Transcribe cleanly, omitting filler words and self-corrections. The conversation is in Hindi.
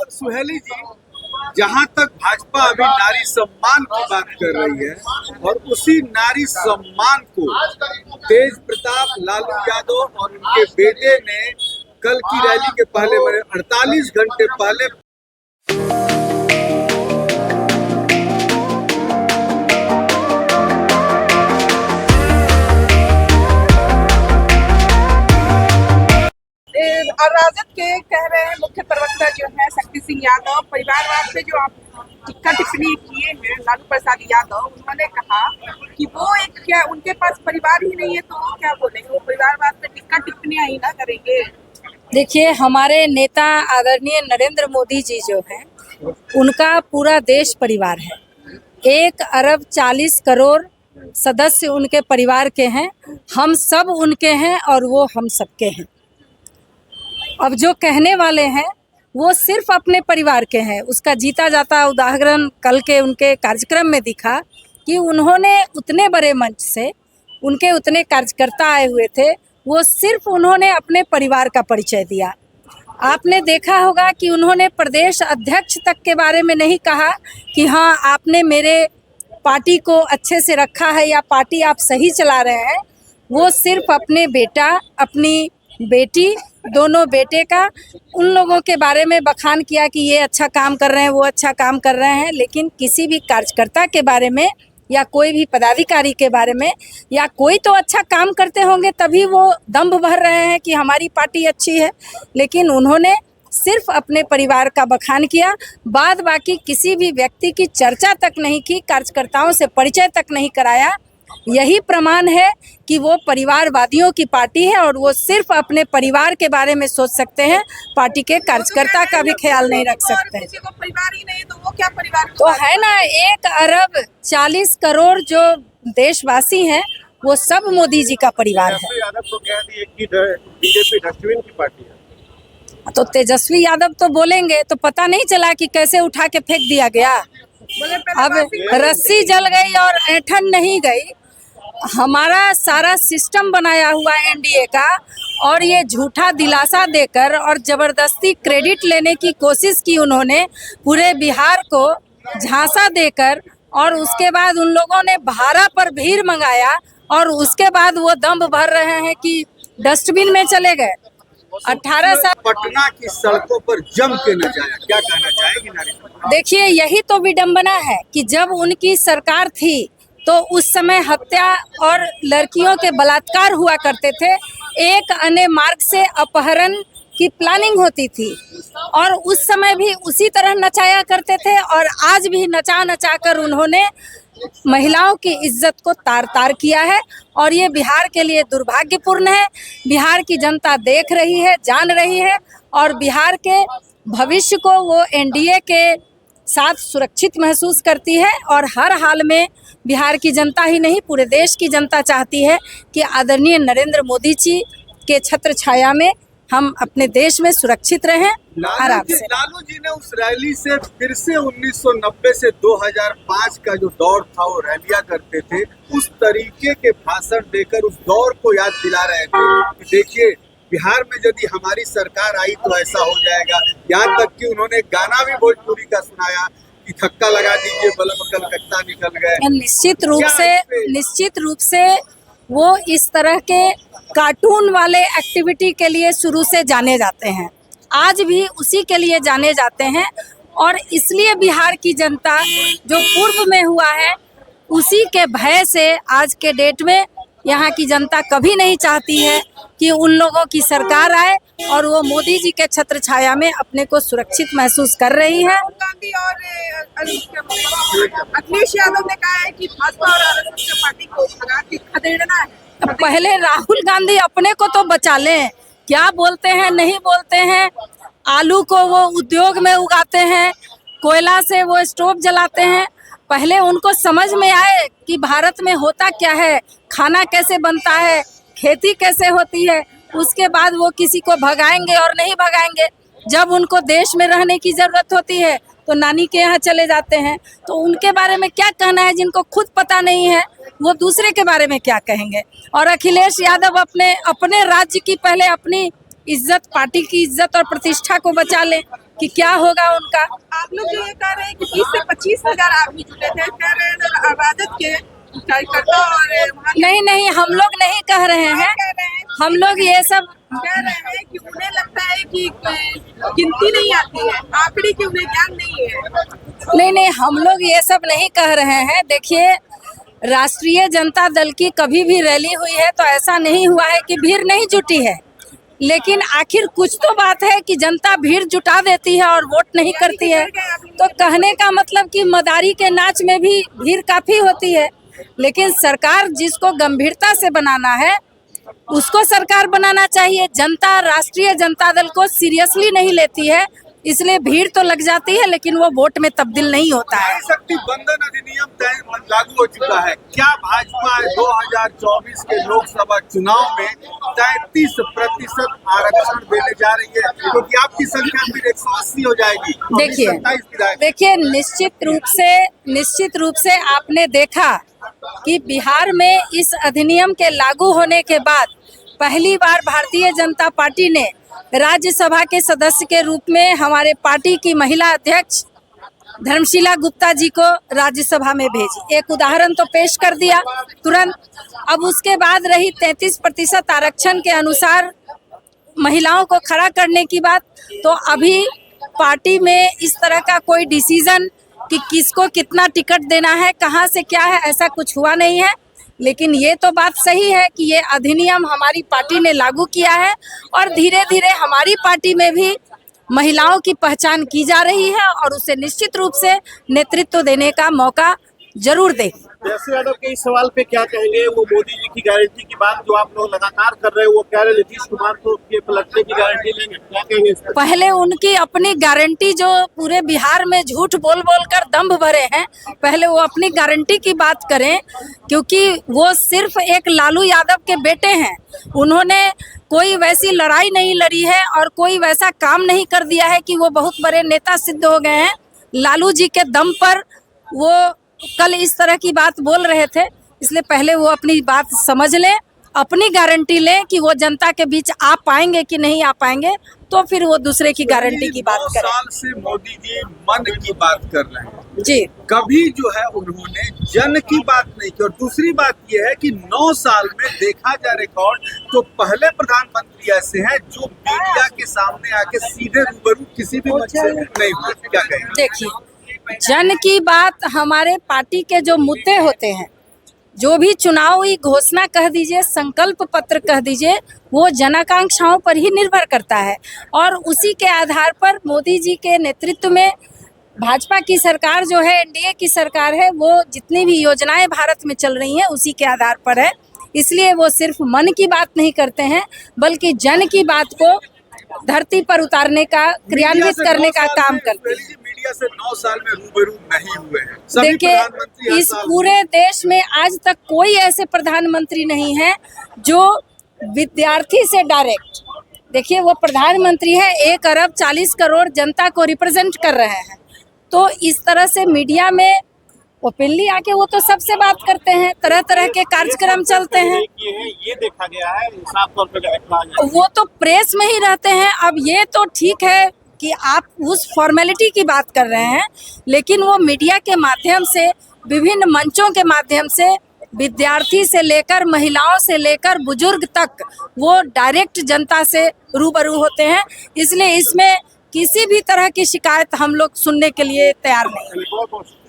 सुहेली जी, जहां तक भाजपा अभी नारी सम्मान की बात कर रही है और उसी नारी सम्मान को तेज प्रताप लालू यादव और उनके बेटे ने कल की रैली के पहले 48 घंटे पहले और राजद के कह रहे हैं मुख्य प्रवक्ता जो है शक्ति सिंह यादव, परिवारवाद पे जो आप टिक्का टिप्पणी किए हैं लालू प्रसाद यादव, उन्होंने कहा कि वो एक क्या उनके पास परिवार ही नहीं है तो वो क्या बोलेंगे, वो परिवारवाद पे टिक्का टिप्पणियां ही ना करेंगे। देखिए, हमारे नेता आदरणीय नरेंद्र मोदी जी जो हैं, उनका पूरा देश परिवार है। 1 अरब 40 करोड़ सदस्य उनके परिवार के हैं। हम सब उनके हैं और वो हम सबके हैं। अब जो कहने वाले हैं वो सिर्फ अपने परिवार के हैं। उसका जीता जाता उदाहरण कल के उनके कार्यक्रम में दिखा कि उन्होंने उतने बड़े मंच से उनके उतने कार्यकर्ता आए हुए थे, वो सिर्फ उन्होंने अपने परिवार का परिचय दिया। आपने देखा होगा कि उन्होंने प्रदेश अध्यक्ष तक के बारे में नहीं कहा कि हाँ आपने मेरे पार्टी को अच्छे से रखा है या पार्टी आप सही चला रहे हैं। वो सिर्फ अपने बेटा, अपनी बेटी, दोनों बेटे का उन लोगों के बारे में बखान किया कि ये अच्छा काम कर रहे हैं, वो अच्छा काम कर रहे हैं, लेकिन किसी भी कार्यकर्ता के बारे में या कोई भी पदाधिकारी के बारे में, या कोई तो अच्छा काम करते होंगे तभी वो दम्भ भर रहे हैं कि हमारी पार्टी अच्छी है, लेकिन उन्होंने सिर्फ अपने परिवार का बखान किया। बाद बाकी किसी भी व्यक्ति की चर्चा तक नहीं की, कार्यकर्ताओं से परिचय तक नहीं कराया। यही प्रमाण है कि वो परिवारवादियों की पार्टी है और वो सिर्फ अपने परिवार के बारे में सोच सकते हैं, पार्टी के कार्यकर्ता का भी ख्याल नहीं रख सकते हैं। किसी को परिवार ही नहीं तो वो क्या परिवार तो है ना, 1 अरब 40 करोड़ जो देशवासी हैं वो सब मोदी जी का परिवार है। यादव को कह दिए कि बीजेपी डस्टबिन की पार्टी है, तो तेजस्वी यादव तो बोलेंगे तो पता नहीं चला कि कैसे उठा के फेंक दिया गया। अब रस्सी जल गई और ऐंठन नहीं गई। हमारा सारा सिस्टम बनाया हुआ एनडीए का, और ये झूठा दिलासा देकर और ज़बरदस्ती क्रेडिट लेने की कोशिश की उन्होंने, पूरे बिहार को झांसा देकर, और उसके बाद उन लोगों ने भाड़ा पर भीड़ मंगाया और उसके बाद वो दम्भ भर रहे हैं कि डस्टबिन में चले गए। 18 साल पटना की सड़कों पर जम के न जाया, क्या कहना चाहेगी नारी सम्मान? देखिए, यही तो विडंबना है कि जब उनकी सरकार थी तो उस समय हत्या और लड़कियों के बलात्कार हुआ करते थे। एक अन्य मार्ग से अपहरण की प्लानिंग होती थी और उस समय भी उसी तरह नचाया करते थे, और आज भी नचा नचा कर उन्होंने महिलाओं की इज्जत को तार तार किया है। और ये बिहार के लिए दुर्भाग्यपूर्ण है। बिहार की जनता देख रही है, जान रही है, और बिहार के भविष्य को वो एनडीए के साथ सुरक्षित महसूस करती है। और हर हाल में बिहार की जनता ही नहीं, पूरे देश की जनता चाहती है कि आदरणीय नरेंद्र मोदी जी के छत्र छाया में हम अपने देश में सुरक्षित रहें, आराम से। लालू जी ने उस रैली से फिर से 1990 से 2005 का जो दौर था वो रैलियां करते थे, उस तरीके के भाषण देकर उस दौर को याद दिला रहे थे कि देखिए बिहार में यदि हमारी सरकार आई तो ऐसा हो जाएगा। यहाँ तक कि उन्होंने गाना भी भोजपुरी का सुनाया कि थक्का लगा दीजिए बलम कलकत्ता निकल गए। निश्चित रूप से वो इस तरह के कार्टून वाले एक्टिविटी के लिए शुरू से जाने जाते हैं, आज भी उसी के लिए जाने जाते हैं। और इसलिए बिहार की जनता जो पूर्व में हुआ है उसी के भय से आज के डेट में यहाँ की जनता कभी नहीं चाहती है कि उन लोगों की सरकार आए, और वो मोदी जी के छत्र छाया में अपने को सुरक्षित महसूस कर रही है। राहुल गांधी और अखिलेश यादव ने कहा है कि भाजपा और आरएसएस की पार्टी को भगा के खदेड़ना है। पहले राहुल गांधी अपने को तो बचा लें, क्या बोलते हैं नहीं बोलते हैं। आलू को वो उद्योग में उगाते हैं, कोयला से वो स्टोव जलाते हैं। पहले उनको समझ में आए कि भारत में होता क्या है, खाना कैसे बनता है, खेती कैसे होती है, उसके बाद वो किसी को भगाएंगे और नहीं भगाएंगे। जब उनको देश में रहने की ज़रूरत होती है तो नानी के यहाँ चले जाते हैं। तो उनके बारे में क्या कहना है, जिनको खुद पता नहीं है वो दूसरे के बारे में क्या कहेंगे। और अखिलेश यादव अपने राज्य की पहले अपनी इज्जत, पार्टी की इज्जत और प्रतिष्ठा को बचा लें, कि क्या होगा उनका। आप लोग जो ये कह रहे हैं कि 20 से 25,000 आदमी जुटे थे, कह रहे हैं राजद के कार्यकर्ता और वहाँ के नहीं नहीं, हम लोग नहीं कह रहे हैं, कह रहे हैं, हम लोग ये सब कह रहे हैं कि उन्हें लगता है कि गिनती नहीं आती है, आंकड़े की उन्हें ज्ञान नहीं है। नहीं नहीं, हम लोग ये सब नहीं कह रहे हैं। देखिए, राष्ट्रीय जनता दल की कभी भी रैली हुई है तो ऐसा नहीं हुआ है कि भीड़ नहीं जुटी है, लेकिन आखिर कुछ तो बात है कि जनता भीड़ जुटा देती है और वोट नहीं करती है। तो कहने का मतलब कि मदारी के नाच में भी भीड़ काफी होती है, लेकिन सरकार जिसको गंभीरता से बनाना है उसको सरकार बनाना चाहिए। जनता राष्ट्रीय जनता दल को सीरियसली नहीं लेती है, इसलिए भीड़ तो लग जाती है लेकिन वो वोट में तब्दील नहीं होता है। नारी शक्ति बंधन अधिनियम तय लागू हो चुका है। क्या भाजपा 2024 के लोकसभा चुनाव में 33% आरक्षण देने जा रही है? क्योंकि आपकी संख्या फिर 180 हो जाएगी। देखिए, निश्चित रूप से आपने देखा कि बिहार में इस अधिनियम के लागू होने के बाद पहली बार भारतीय जनता पार्टी ने राज्यसभा के सदस्य के रूप में हमारे पार्टी की महिला अध्यक्ष धर्मशीला गुप्ता जी को राज्यसभा में भेजी। एक उदाहरण तो पेश कर दिया तुरंत। अब उसके बाद रही 33% आरक्षण के अनुसार महिलाओं को खड़ा करने की बात, तो अभी पार्टी में इस तरह का कोई डिसीजन कि किसको कितना टिकट देना है, कहाँ से क्या है, ऐसा कुछ हुआ नहीं है। लेकिन ये तो बात सही है कि ये अधिनियम हमारी पार्टी ने लागू किया है और धीरे धीरे हमारी पार्टी में भी महिलाओं की पहचान की जा रही है और उसे निश्चित रूप से नेतृत्व देने का मौका जरूर देगी। जैसे यादव के इस सवाल पे क्या कहेंगे? वो मोदी जी की गारंटी की बात जो आप लोग लगातार कर रहे हैं, वो कह रहे नीतीश कुमार को के पलटने की गारंटी लेंगे, क्या कहेंगे इस पर? पहले उनकी अपनी गारंटी जो पूरे बिहार में झूठ बोल बोल कर दम्भ भरे हैं, पहले वो अपनी गारंटी की बात करें, क्योंकि वो सिर्फ एक लालू यादव के बेटे हैं। उन्होंने कोई वैसी लड़ाई नहीं लड़ी है और कोई वैसा काम नहीं कर दिया है कि वो बहुत बड़े नेता सिद्ध हो गए हैं। लालू जी के दम पर वो कल इस तरह की बात बोल रहे थे, इसलिए पहले वो अपनी बात समझ लें, अपनी गारंटी लें कि वो जनता के बीच आ पाएंगे कि नहीं आ पाएंगे, तो फिर वो दूसरे की गारंटी की बात 9 करें। साल से मोदी जी मन की बात कर रहे हैं जी, कभी जो है उन्होंने जन की बात नहीं की। और दूसरी बात यह है कि 9 साल में देखा जाए रिकॉर्ड तो पहले प्रधानमंत्री ऐसे हैं जो मीडिया के सामने आके सीधे रूबरू किसी भी मंच से नहीं हुए। क्या कहेंगे? देखिए, जन की बात, हमारे पार्टी के जो मुद्दे होते हैं, जो भी चुनावी घोषणा कह दीजिए, संकल्प पत्र कह दीजिए, वो जनाकांक्षाओं पर ही निर्भर करता है और उसी के आधार पर मोदी जी के नेतृत्व में भाजपा की सरकार जो है, एनडीए की सरकार है, वो जितनी भी योजनाएं भारत में चल रही हैं उसी के आधार पर है। इसलिए वो सिर्फ मन की बात नहीं करते हैं, बल्कि जन की बात को धरती पर उतारने का, क्रियान्वित करने का काम करते हैं। मीडिया से 9 साल में रूबरू नहीं हुए हैं। सभी देखिए, प्रधानमंत्री हर इस साल पूरे देश में आज तक कोई ऐसे प्रधानमंत्री नहीं है जो विद्यार्थी से डायरेक्ट, देखिए वो प्रधानमंत्री है, 1 अरब 40 करोड़ जनता को रिप्रेजेंट कर रहे हैं, तो इस तरह से मीडिया में ओपनली आके वो तो सबसे बात करते हैं, तरह तरह के कार्यक्रम चलते हैं। ये देखा गया है, साफ तौर पे वो तो प्रेस में ही रहते हैं। अब ये तो ठीक है कि आप उस फॉर्मेलिटी की बात कर रहे हैं, लेकिन वो मीडिया के माध्यम से, विभिन्न मंचों के माध्यम से, विद्यार्थी से लेकर महिलाओं से लेकर बुजुर्ग तक वो डायरेक्ट जनता से रूबरू होते हैं। इसलिए इसमें किसी भी तरह की शिकायत हम लोग सुनने के लिए तैयार नहीं हैं।